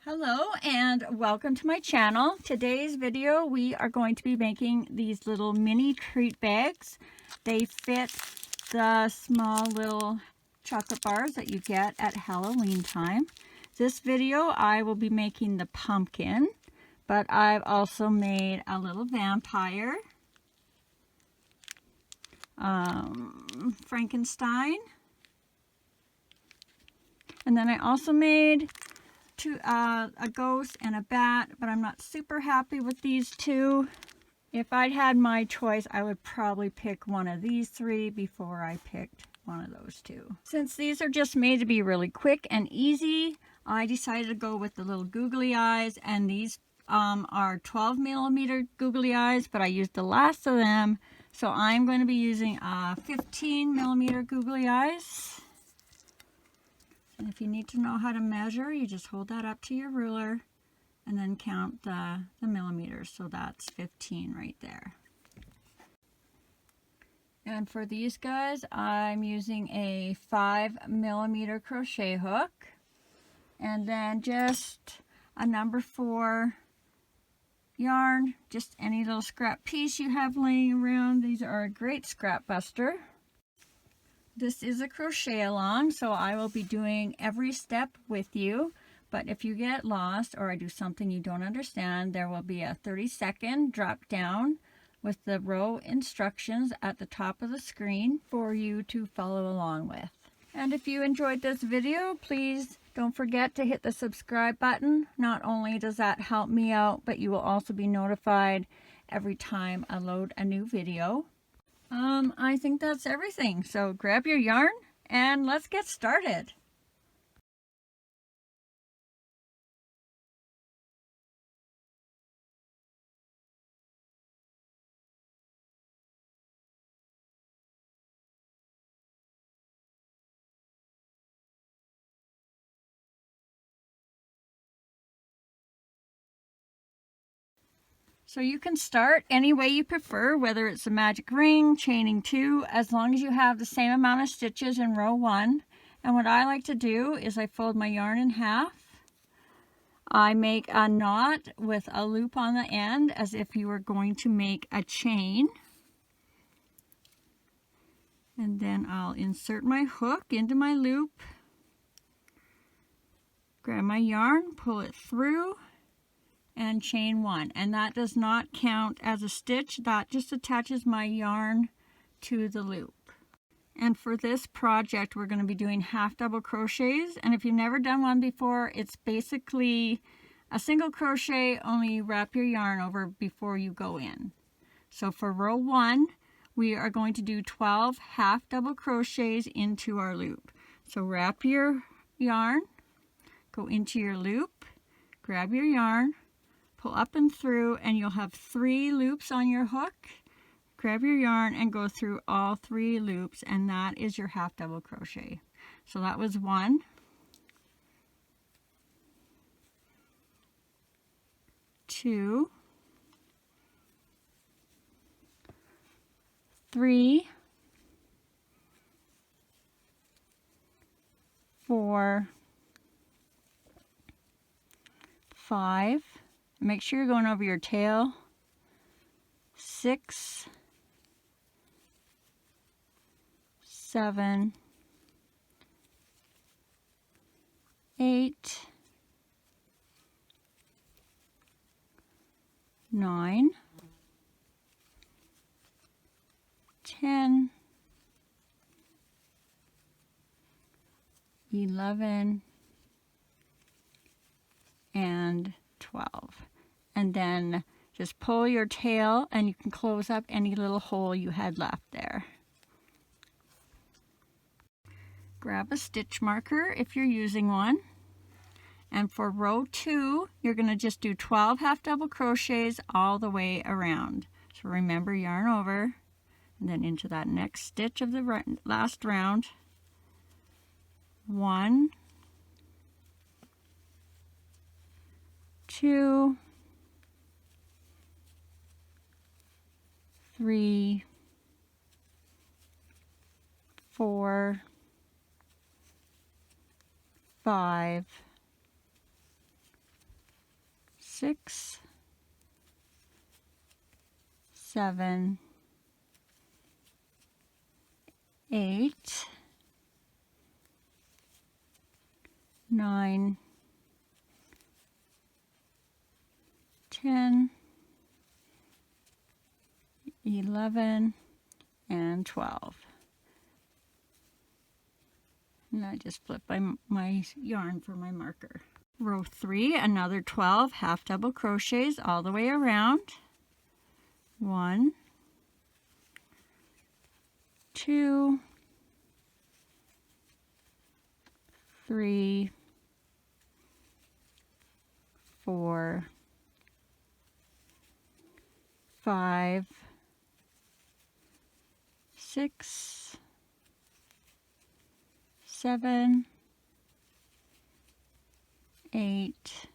Hello and welcome to my channel. Today's video we are going to be making these little mini treat bags. They fit the small little chocolate bars that you get at Halloween time. This video I will be making the pumpkin, but I've also made a little vampire, Frankenstein, and then I also made a ghost and a bat, but I'm not super happy with these two. If I'd had my choice, I would probably pick one of these three before I picked one of those two. Since these are just made to be really quick and easy, I decided to go with the little googly eyes, and these are 12mm googly eyes, but I used the last of them, so I'm going to be using 15mm googly eyes. And if you need to know how to measure, you just hold that up to your ruler and then count the millimeters. So that's 15 right there. And for these guys, I'm using a 5mm crochet hook. And then just a number 4 yarn, just any little scrap piece you have laying around. These are a great scrap buster. This is a crochet along, so I will be doing every step with you, but if you get lost or I do something you don't understand, there will be a 30-second drop down with the row instructions at the top of the screen for you to follow along with. And if you enjoyed this video, please don't forget to hit the subscribe button. Not only does that help me out, but you will also be notified every time I load a new video. I think that's everything. So grab your yarn and let's get started. So you can start any way you prefer, whether it's a magic ring, chaining 2, as long as you have the same amount of stitches in row 1. And what I like to do is I fold my yarn in half. I make a knot with a loop on the end as if you were going to make a chain. And then I'll insert my hook into my loop, grab my yarn, pull it through, and chain 1. And that does not count as a stitch. That just attaches my yarn to the loop. And for this project, we're going to be doing half double crochets. And if you've never done one before, it's basically a single crochet, only you wrap your yarn over before you go in. So for row 1, we are going to do 12 half double crochets into our loop. So wrap your yarn, go into your loop, grab your yarn, pull up and through, and you'll have 3 loops on your hook. Grab your yarn and go through all 3 loops, and that is your half double crochet. So that was 1, 2, 3, 4, 5. Make sure you're going over your tail. 6, 7, 8, 9, 10, 11, and 12. And then just pull your tail and you can close up any little hole you had left there. Grab a stitch marker if you're using one. And for row 2, you're going to just do 12 half double crochets all the way around. So remember, yarn over and then into that next stitch of the last round. 1, 2, 3, 4, 5, 6, 7, 8, 9, 10, 11, and 12. And I just flip my yarn for my marker. Row 3, another 12 half double crochets all the way around. 1, 2, 3, 4, 5, 6, 7, 8,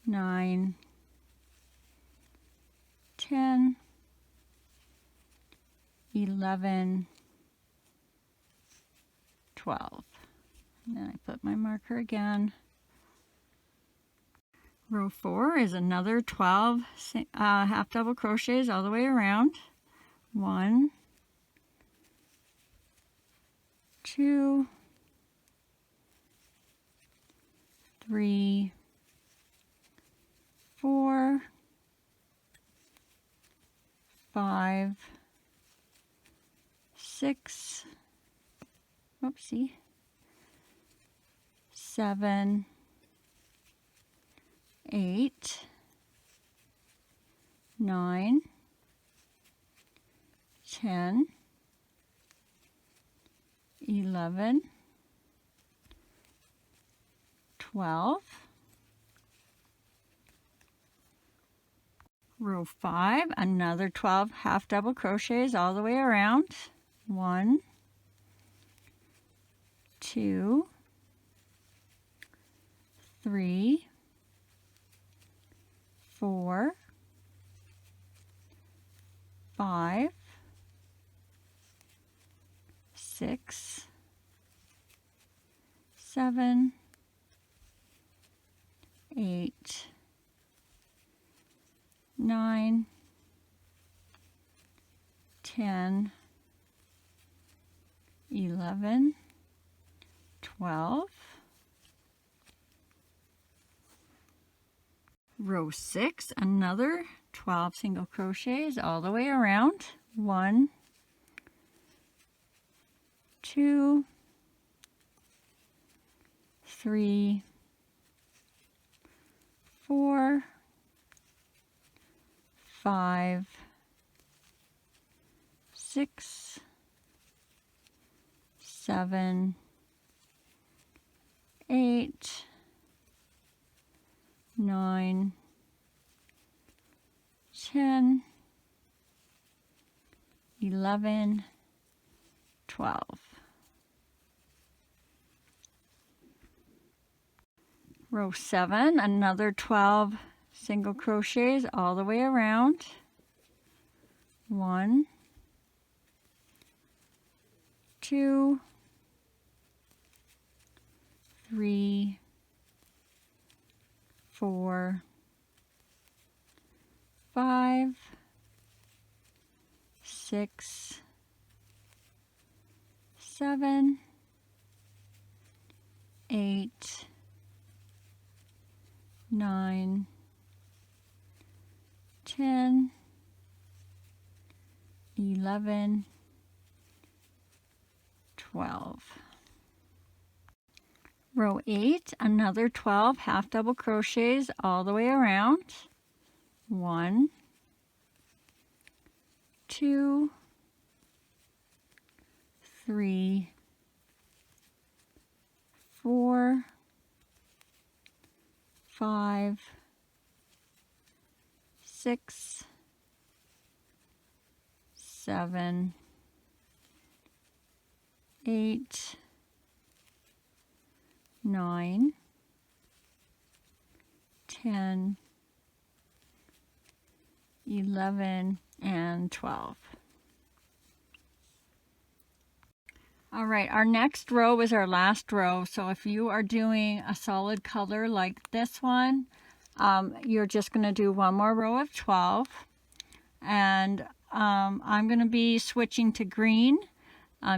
9, 10, 11, 12. And then I put my marker again. Row 4 is another 12 half double crochets all the way around. 1, 2, 3, 4, 5, 6, whoopsie, 7, 8, 9, 10, 11, 12. Row 5, another 12 half double crochets all the way around. 1, 2, 3, 4, 5, 6, 7, 8, 9, 10, 11, 12. Row 6, another 12 single crochets all the way around. 1, 2, 3, 4, 5, 6, 7, 8, 9, 10, 11, 12. Row 7, another 12 single crochets all the way around. 1, 2, 3, 4, 5, 6, 7, 8, 9, 10, 11, 12. Row 8, another 12 half double crochets all the way around. 1, 2, 3, 4, 5, 6, 7, 8, 9, 10, 11, and 12. All right, our next row is our last row. So if you are doing a solid color like this one, you're just going to do one more row of 12. And I'm going to be switching to green.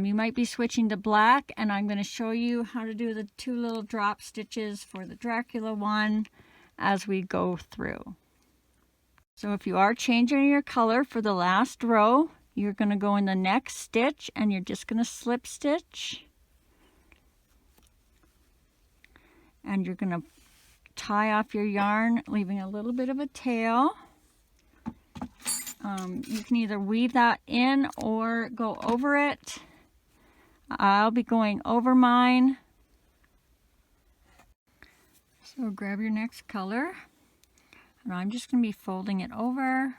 You might be switching to black, and I'm going to show you how to do the 2 little drop stitches for the Dracula one as we go through. So if you are changing your color for the last row, you're going to go in the next stitch and you're just going to slip stitch. And you're going to tie off your yarn, leaving a little bit of a tail. You can either weave that in or go over it. I'll be going over mine. So grab your next color. And I'm just going to be folding it over,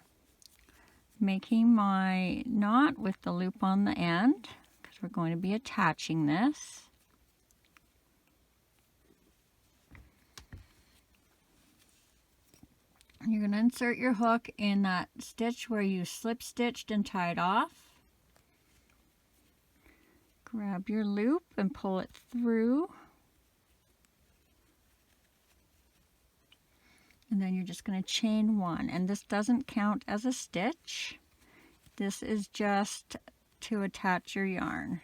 making my knot with the loop on the end, because we're going to be attaching this. You're going to insert your hook in that stitch where you slip stitched and tied off. Grab your loop and pull it through. And then you're just going to chain 1, and this doesn't count as a stitch. This is just to attach your yarn.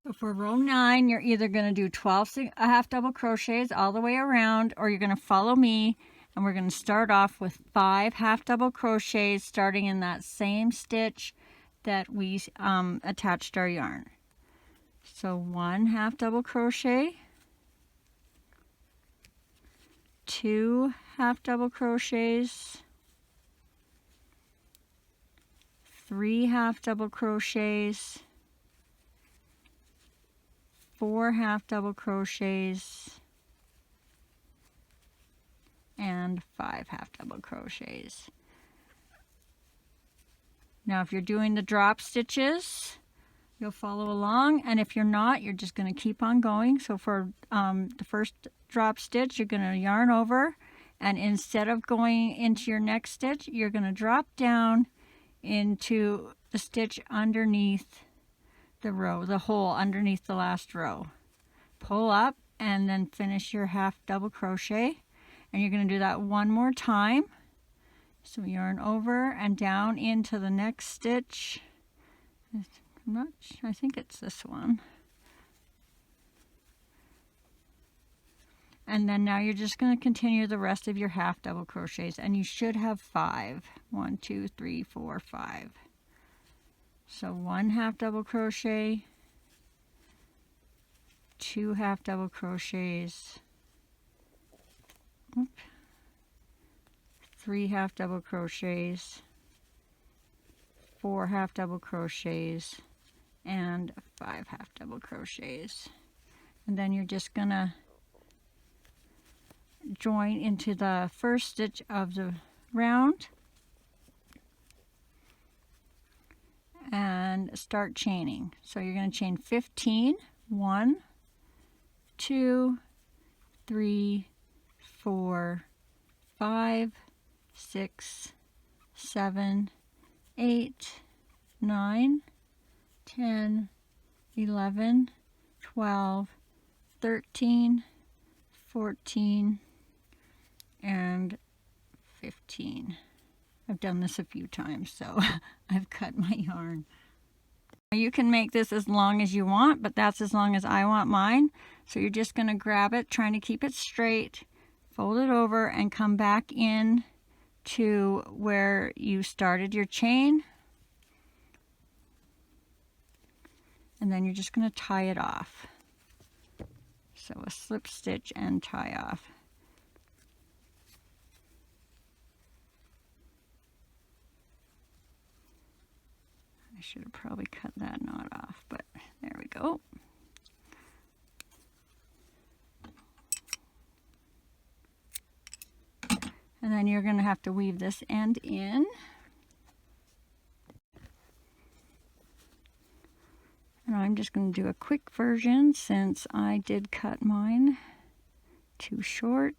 So for row 9, you're either going to do 12 half double crochets all the way around, or you're going to follow me, and we're going to start off with 5 half double crochets starting in that same stitch that we attached our yarn. So 1 half double crochet, 2 half double crochets, 3 half double crochets, 4 half double crochets, and 5 half double crochets. Now if you're doing the drop stitches, you'll follow along, and if you're not, you're just going to keep on going. So for the first drop stitch, you're going to yarn over, and instead of going into your next stitch, you're going to drop down into the stitch underneath the row, the hole underneath the last row. Pull up and then finish your half double crochet, and you're going to do that one more time. So yarn over and down into the next stitch. I think it's this one. And then now you're just going to continue the rest of your half double crochets, and you should have 5. 1, 2, 3, 4, 5. So 1 half double crochet, 2 half double crochets, 3 half double crochets, 4 half double crochets, and 5 half double crochets. And then you're just gonna join into the first stitch of the round and start chaining. So you're going to chain 15. 1, 2, 3, 4, 5, 6, 7, 8, 9, 10, 11, 12, 13, 14, and 15. I've done this a few times, so I've cut my yarn. You can make this as long as you want, but that's as long as I want mine. So you're just going to grab it, trying to keep it straight, fold it over, and come back in to where you started your chain. And then you're just going to tie it off. So a slip stitch and tie off. I should have probably cut that knot off, but there we go. And then you're going to have to weave this end in. And I'm just going to do a quick version since I did cut mine too short.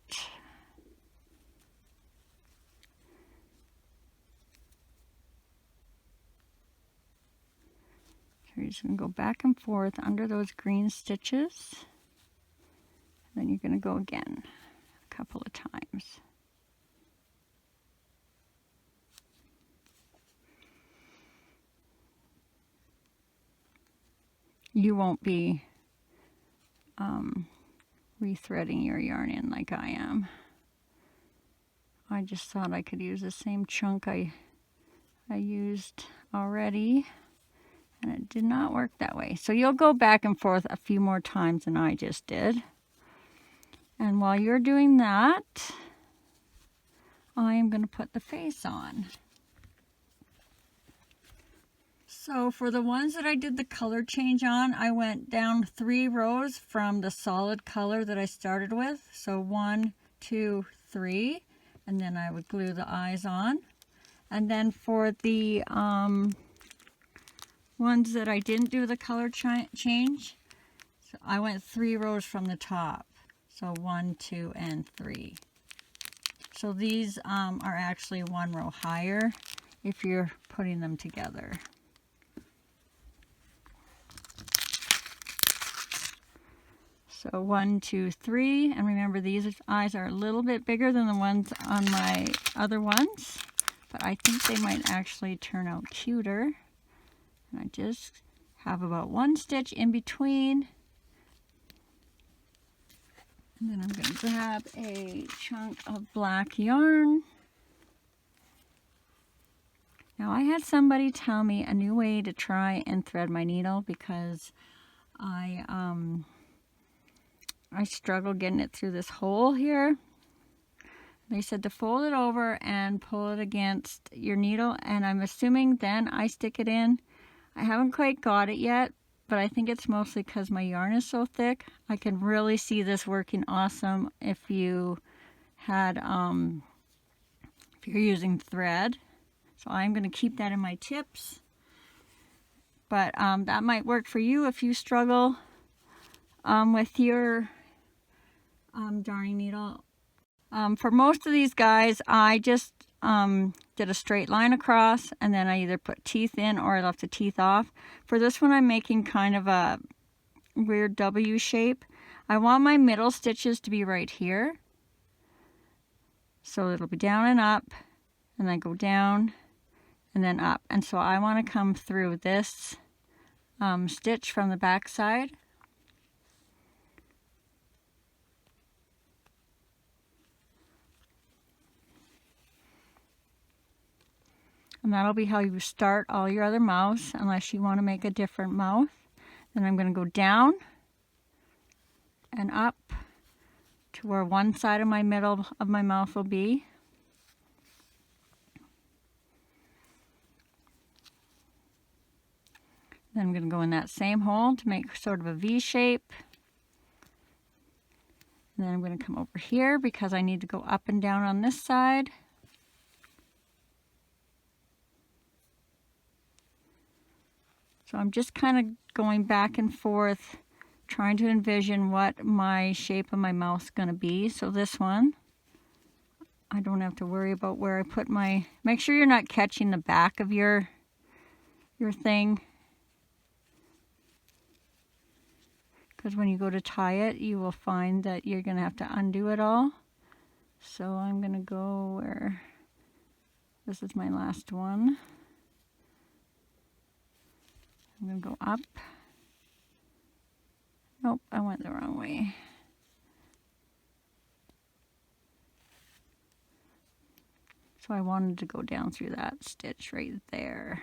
you're just going to go back and forth under those green stitches. Then you're going to go again a couple of times. You won't be rethreading your yarn in like I am. I just thought I could use the same chunk I used already, and it did not work that way. So you'll go back and forth a few more times than I just did. And while you're doing that, I am going to put the face on. So for the ones that I did the color change on, I went down 3 rows from the solid color that I started with. So 1, 2, 3, and then I would glue the eyes on. And then for the ones that I didn't do the color change, so I went 3 rows from the top. So 1, 2, and 3. So these are actually 1 row higher if you're putting them together. So 1, 2, 3, and remember these eyes are a little bit bigger than the ones on my other ones, but I think they might actually turn out cuter. And I just have about 1 stitch in between. And then I'm going to grab a chunk of black yarn. Now I had somebody tell me a new way to try and thread my needle because I struggle getting it through this hole here. They said to fold it over and pull it against your needle, and I'm assuming then I stick it in. I haven't quite got it yet, but I think it's mostly because my yarn is so thick. I can really see this working awesome if you had, if you're using thread. So I'm going to keep that in my tips. But that might work for you if you struggle with your darning needle. For most of these guys, I just did a straight line across, and then I either put teeth in or I left the teeth off. For this one, I'm making kind of a weird W shape. I want my middle stitches to be right here. So it'll be down and up, and then go down and then up. And so I want to come through this stitch from the back side. And that'll be how you start all your other mouths, unless you want to make a different mouth. Then I'm going to go down and up to where one side of my middle of my mouth will be. Then I'm going to go in that same hole to make sort of a V shape. And then I'm going to come over here because I need to go up and down on this side. So I'm just kind of going back and forth, trying to envision what my shape of my mouth is going to be. So this one, I don't have to worry about where I put my, make sure you're not catching the back of your thing. Because when you go to tie it, you will find that you're going to have to undo it all. So I'm going to go where, this is my last one. I'm going to go up. Nope, I went the wrong way. So I wanted to go down through that stitch right there.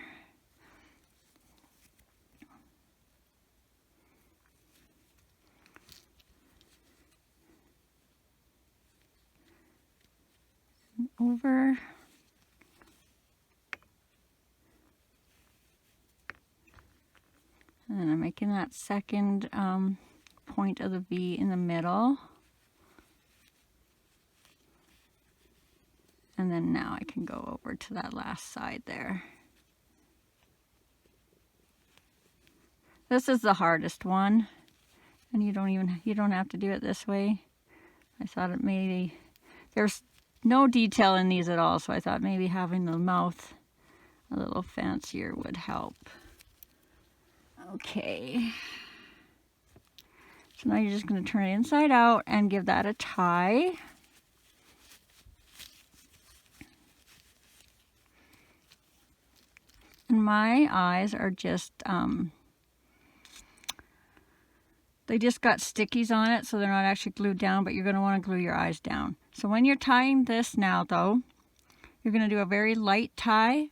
Over. And then I'm making that second point of the V in the middle. And then now I can go over to that last side there. This is the hardest one, and you don't have to do it this way. I thought it maybe, there's no detail in these at all, so I thought maybe having the mouth a little fancier would help. Okay. So now you're just going to turn it inside out and give that a tie. And my eyes are just, they just got stickies on it, so they're not actually glued down, but you're going to want to glue your eyes down. So when you're tying this now, though, you're going to do a very light tie,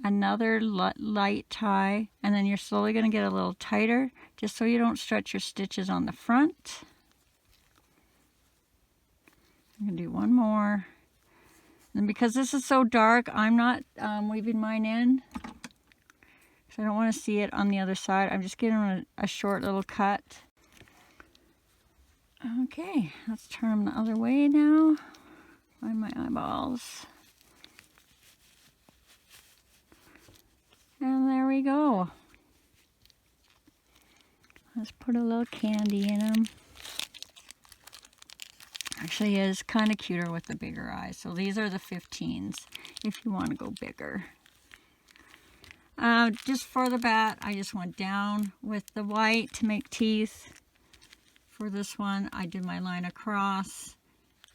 another light tie, and then you're slowly going to get a little tighter, just so you don't stretch your stitches on the front. I'm going to do one more. And because this is so dark, I'm not weaving mine in, because I don't want to see it on the other side. I'm just giving a short little cut. Okay, let's turn them the other way now. Find my eyeballs. And there we go. Let's put a little candy in them. Actually, is kind of cuter with the bigger eyes. So these are the 15s if you want to go bigger. Just for the bat, I just went down with the white to make teeth. For this one, I did my line across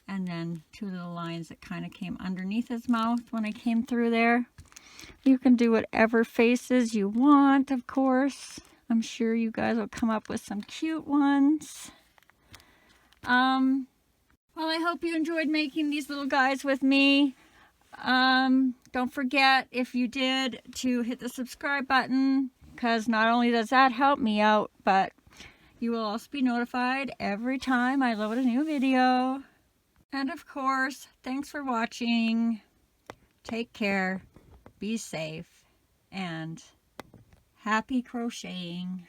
and then 2 little lines that kind of came underneath his mouth when I came through there. You can do whatever faces you want, of course. I'm sure you guys will come up with some cute ones. Well, I hope you enjoyed making these little guys with me. Don't forget, if you did, to hit the subscribe button, because not only does that help me out, but you will also be notified every time I load a new video. And of course, thanks for watching. Take care, be safe, and happy crocheting.